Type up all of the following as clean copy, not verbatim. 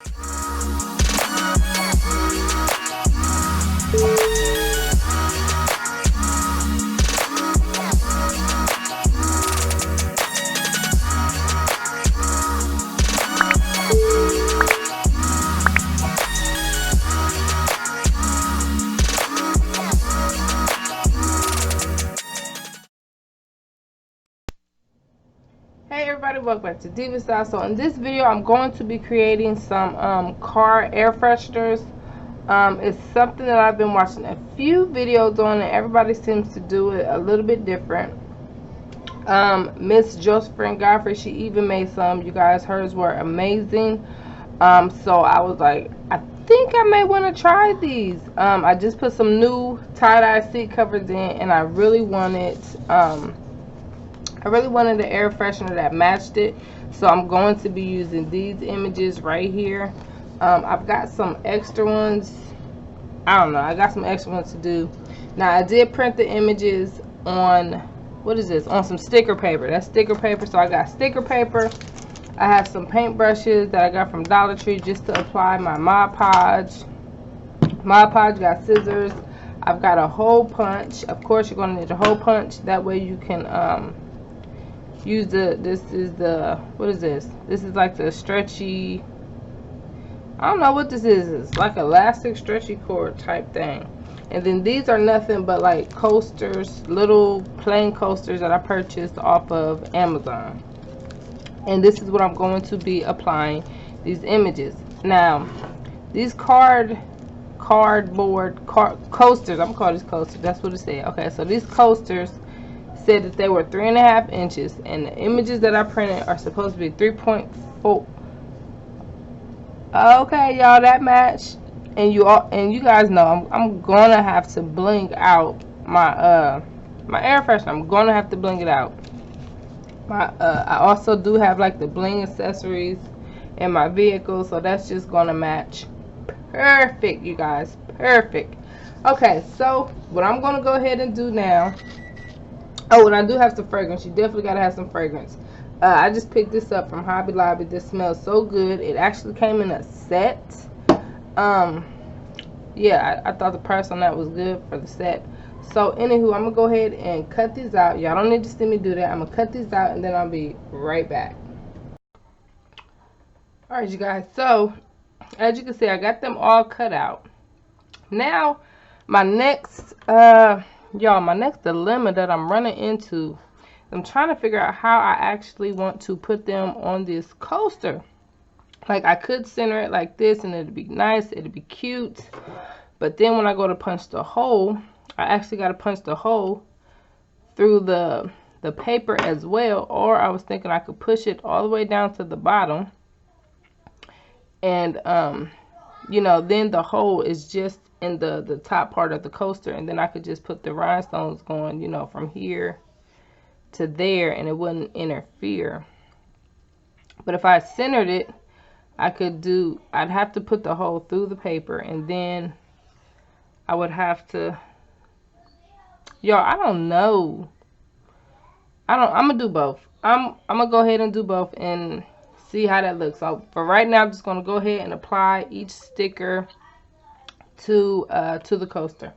Hey everybody, welcome back to Diva Style. So in this video I'm going to be creating some car air fresheners. It's something that I've been watching a few videos on, and everybody seems to do it a little bit different. Miss Josephine Godfrey, she even made some. You guys, hers were amazing. So I was like, I think I may want to try these. I just put some new tie-dye seat covers in, and I really wanted the air freshener that matched it. So I'm going to be using these images right here. I've got some extra ones. I don't know. I got some extra ones to do. Now I did print the images on, what is this? On some sticker paper. That's sticker paper. So I got sticker paper. I have some paint brushes that I got from Dollar Tree just to apply my Mod Podge. Mod Podge got scissors. I've got a hole punch. Of course you're going to need a hole punch. That way you can use what is this? This is like the stretchy, I don't know what this is. It's like elastic stretchy cord type thing. And then these are nothing but like coasters, little plain coasters that I purchased off of Amazon. And this is what I'm going to be applying these images. Now, these coasters, I'm gonna call these coasters, that's what it said. Okay, so these coasters said that they were 3.5 inches, and the images that I printed are supposed to be 3.4. Okay, y'all, that match. And you guys know I'm gonna have to bling out my my air freshener. I'm gonna have to bling it out. I also do have like the bling accessories in my vehicle, so that's just gonna match perfect, you guys, perfect. Okay, so what I'm gonna go ahead and do now. Oh, and I do have some fragrance. You definitely gotta have some fragrance. I just picked this up from Hobby Lobby. This smells so good. It actually came in a set. Yeah, I thought the price on that was good for the set. So anywho, I'm gonna go ahead and cut these out. Y'all don't need to see me do that. I'm gonna cut these out and then I'll be right back. Alright, you guys, so as you can see, I got them all cut out. Now my next my next dilemma that I'm running into, I'm trying to figure out how I actually want to put them on this coaster. Like, I could center it like this and it'd be nice, it'd be cute. But then when I go to punch the hole, I actually got to punch the hole through the paper as well. Or I was thinking I could push it all the way down to the bottom. And, you know, then the hole is just in the top part of the coaster. And then I could just put the rhinestones going, you know, from here to there, and it wouldn't interfere. But if I centered it, I'd have to put the hole through the paper, and then I would have to, I don't know. I'm gonna do both. I'm gonna go ahead and do both and see how that looks. So for right now, I'm just gonna go ahead and apply each sticker to the coaster.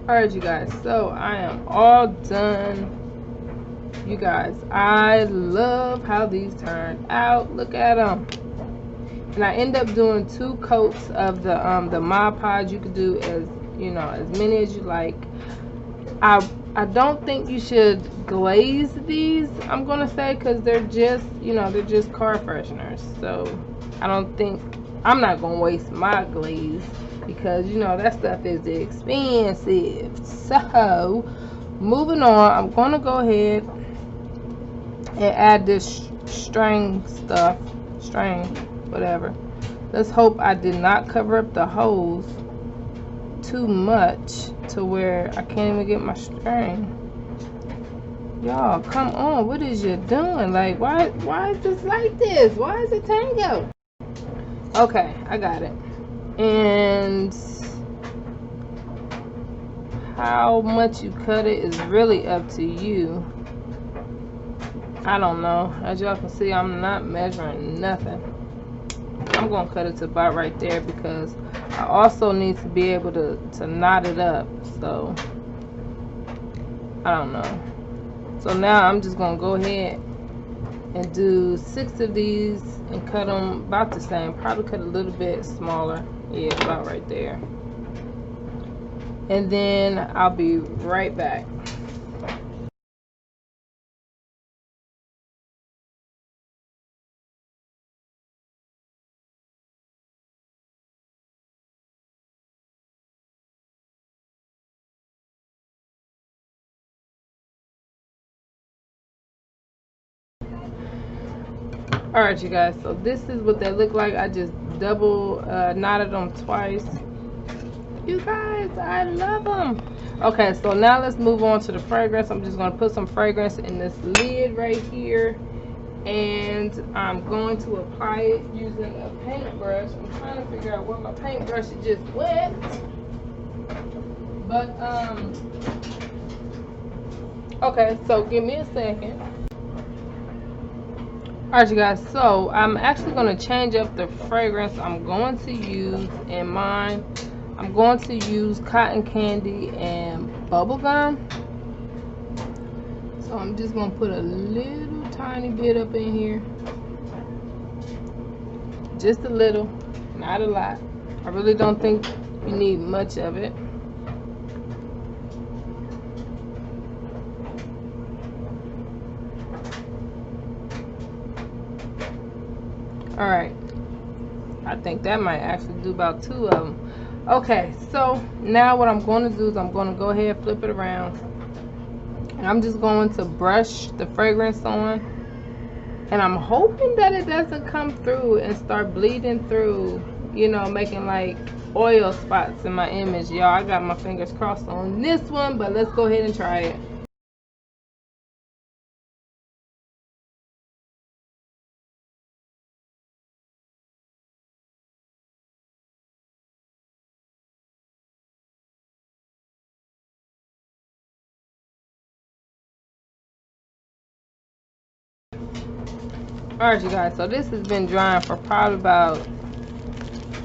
Alright, you guys, so I am all done. You guys, I love how these turned out. Look at them. And I end up doing 2 coats of the Mod Podge. You could do as, you know, as many as you like. I don't think you should glaze these, I'm gonna say, because they're just, you know, they're just car fresheners. So I don't think, I'm not gonna waste my glaze because, you know, that stuff is expensive. So moving on, I'm gonna go ahead and add this string, whatever. Let's hope I did not cover up the holes too much to where I can't even get my string. Y'all, come on, what is you doing? Like, why is this like this? Why is it tango? Okay, I got it. And how much you cut it is really up to you. I don't know. As y'all can see, I'm not measuring nothing. I'm gonna cut it to about right there because I also need to be able to knot it up. So I don't know. So now I'm just gonna go ahead and do 6 of these and cut them about the same. Probably cut a little bit smaller. Yeah, about right there. And then I'll be right back. Alright, you guys, so this is what they look like. I just double knotted them twice. You guys, I love them. Okay, so now let's move on to the fragrance. I'm just going to put some fragrance in this lid right here. And I'm going to apply it using a paintbrush. I'm trying to figure out where my paintbrush just went. But, okay, so give me a second. Alright, you guys, so I'm actually going to change up the fragrance I'm going to use in mine. I'm going to use cotton candy and bubblegum. So I'm just going to put a little tiny bit up in here. Just a little, not a lot. I really don't think you need much of it. Alright, I think that might actually do about 2 of them. Okay, so now what I'm going to do is I'm going to go ahead and flip it around. And I'm just going to brush the fragrance on. And I'm hoping that it doesn't come through and start bleeding through, you know, making like oil spots in my image. Y'all, I got my fingers crossed on this one, but let's go ahead and try it. Alright, you guys, so this has been drying for probably about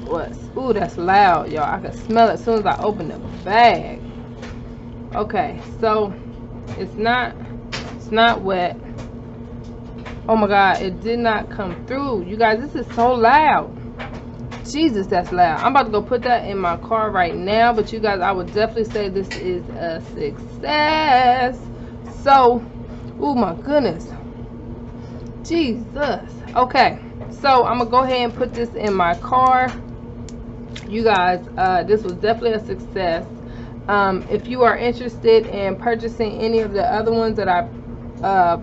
what? Ooh, that's loud, y'all. I can smell it as soon as I open the bag. Okay, so it's not wet. Oh my god, it did not come through. You guys, this is so loud. Jesus, that's loud. I'm about to go put that in my car right now, but you guys, I would definitely say this is a success. So, oh my goodness. Jesus. Okay, so I'm gonna go ahead and put this in my car. You guys, this was definitely a success. If you are interested in purchasing any of the other ones that I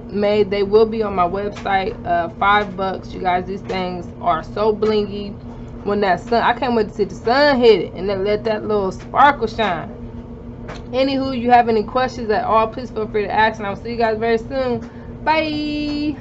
made, they will be on my website. $5. You guys, these things are so blingy. When that sun, I can't wait to see the sun hit it and then let that little sparkle shine. Anywho, you have any questions at all, please feel free to ask, and I'll see you guys very soon. Bye.